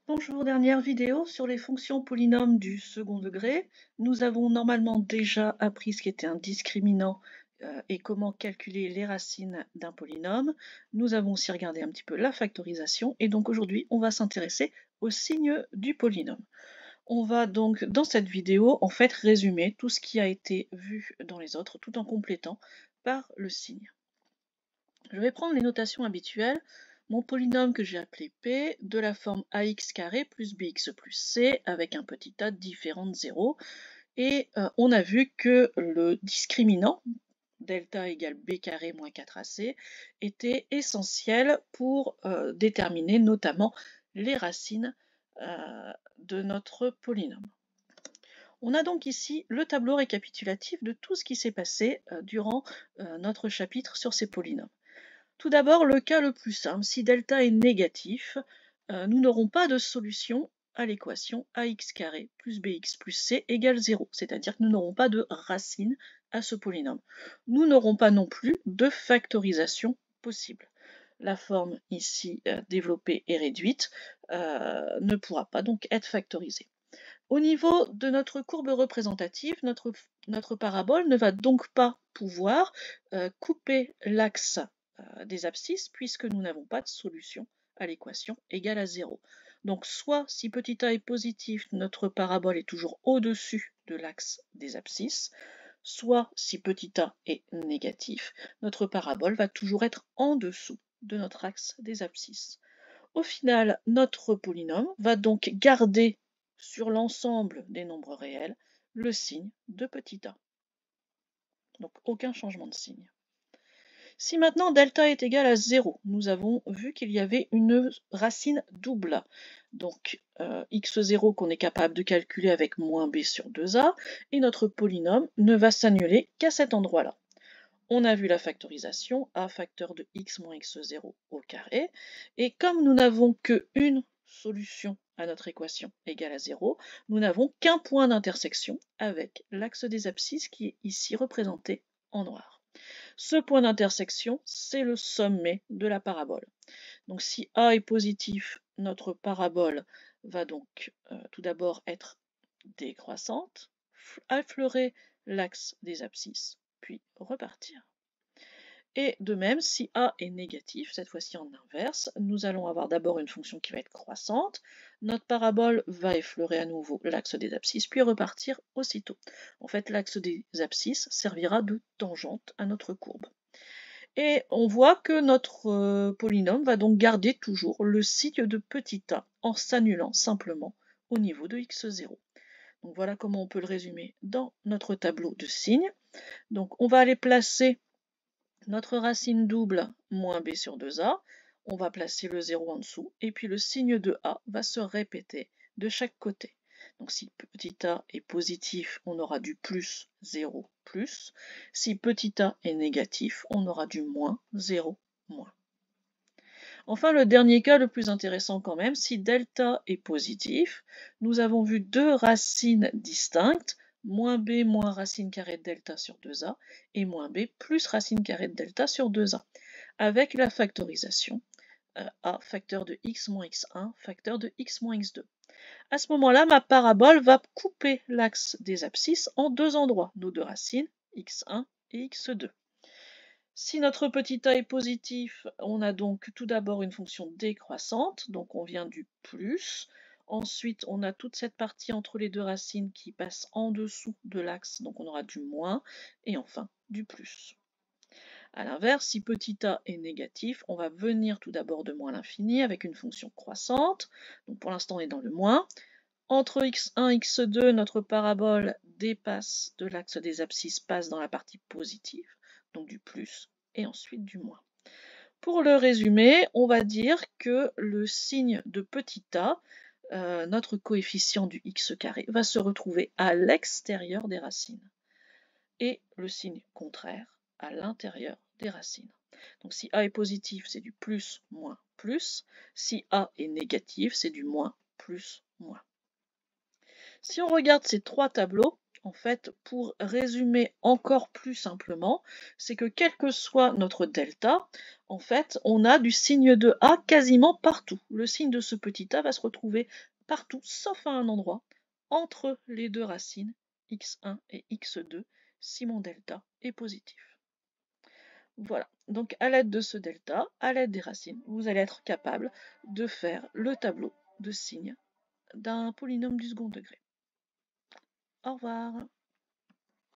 Bonjour, dernière vidéo sur les fonctions polynômes du second degré. Nous avons normalement déjà appris ce qu'était un discriminant et comment calculer les racines d'un polynôme. Nous avons aussi regardé un petit peu la factorisation et donc aujourd'hui on va s'intéresser au signe du polynôme. On va donc dans cette vidéo en fait résumer tout ce qui a été vu dans les autres tout en complétant par le signe. Je vais prendre les notations habituelles. Mon polynôme que j'ai appelé P, de la forme ax carré plus bx plus c, avec un petit a différent de 0. Et on a vu que le discriminant, delta égale b carré moins 4ac, était essentiel pour déterminer notamment les racines de notre polynôme. On a donc ici le tableau récapitulatif de tout ce qui s'est passé durant notre chapitre sur ces polynômes. Tout d'abord, le cas le plus simple, si delta est négatif, nous n'aurons pas de solution à l'équation ax carré plus bx plus c égale 0, c'est-à-dire que nous n'aurons pas de racine à ce polynôme. Nous n'aurons pas non plus de factorisation possible. La forme ici développée et réduite ne pourra pas donc être factorisée. Au niveau de notre courbe représentative, notre parabole ne va donc pas pouvoir couper l'axe des abscisses puisque nous n'avons pas de solution à l'équation égale à 0. Donc soit si petit a est positif, notre parabole est toujours au-dessus de l'axe des abscisses, soit si petit a est négatif, notre parabole va toujours être en dessous de notre axe des abscisses. Au final, notre polynôme va donc garder sur l'ensemble des nombres réels le signe de petit a. Donc aucun changement de signe. Si maintenant delta est égal à 0, nous avons vu qu'il y avait une racine double. Donc x0 qu'on est capable de calculer avec moins b sur 2a, et notre polynôme ne va s'annuler qu'à cet endroit-là. On a vu la factorisation, a facteur de x moins x0 au carré, et comme nous n'avons qu'une solution à notre équation égale à 0, nous n'avons qu'un point d'intersection avec l'axe des abscisses qui est ici représenté en noir. Ce point d'intersection, c'est le sommet de la parabole. Donc si A est positif, notre parabole va donc tout d'abord être décroissante, affleurer l'axe des abscisses, puis repartir. Et de même, si A est négatif, cette fois-ci en inverse, nous allons avoir d'abord une fonction qui va être croissante. Notre parabole va effleurer à nouveau l'axe des abscisses, puis repartir aussitôt. En fait, l'axe des abscisses servira de tangente à notre courbe. Et on voit que notre polynôme va donc garder toujours le signe de petit a en s'annulant simplement au niveau de x0. Donc voilà comment on peut le résumer dans notre tableau de signes. Donc on va aller placer notre racine double moins b sur 2a, on va placer le 0 en dessous, et puis le signe de a va se répéter de chaque côté. Donc si petit a est positif, on aura du plus 0 plus. Si petit a est négatif, on aura du moins 0 moins. Enfin, le dernier cas, le plus intéressant quand même, si delta est positif, nous avons vu deux racines distinctes, moins b moins racine carrée de delta sur 2a, et moins b plus racine carrée de delta sur 2a, avec la factorisation, a facteur de x moins x1, facteur de x moins x2. À ce moment-là, ma parabole va couper l'axe des abscisses en deux endroits, nos deux racines, x1 et x2. Si notre petit a est positif, on a donc tout d'abord une fonction décroissante, donc on vient du plus. Ensuite, on a toute cette partie entre les deux racines qui passe en dessous de l'axe, donc on aura du moins, et enfin du plus. A l'inverse, si petit a est négatif, on va venir tout d'abord de moins l'infini avec une fonction croissante, donc pour l'instant on est dans le moins. Entre x1 et x2, notre parabole dépasse de l'axe des abscisses, passe dans la partie positive, donc du plus, et ensuite du moins. Pour le résumer, on va dire que le signe de petit a, notre coefficient du x carré, va se retrouver à l'extérieur des racines, et le signe contraire à l'intérieur des racines. Donc si a est positif, c'est du plus, moins, plus. Si a est négatif, c'est du moins, plus, moins. Si on regarde ces trois tableaux, En fait, pour résumer encore plus simplement, c'est que quel que soit notre delta, en fait, on a du signe de A quasiment partout. Le signe de ce petit a va se retrouver partout, sauf à un endroit, entre les deux racines, x1 et x2, si mon delta est positif. Voilà, donc à l'aide de ce delta, à l'aide des racines, vous allez être capable de faire le tableau de signes d'un polynôme du second degré. Au revoir.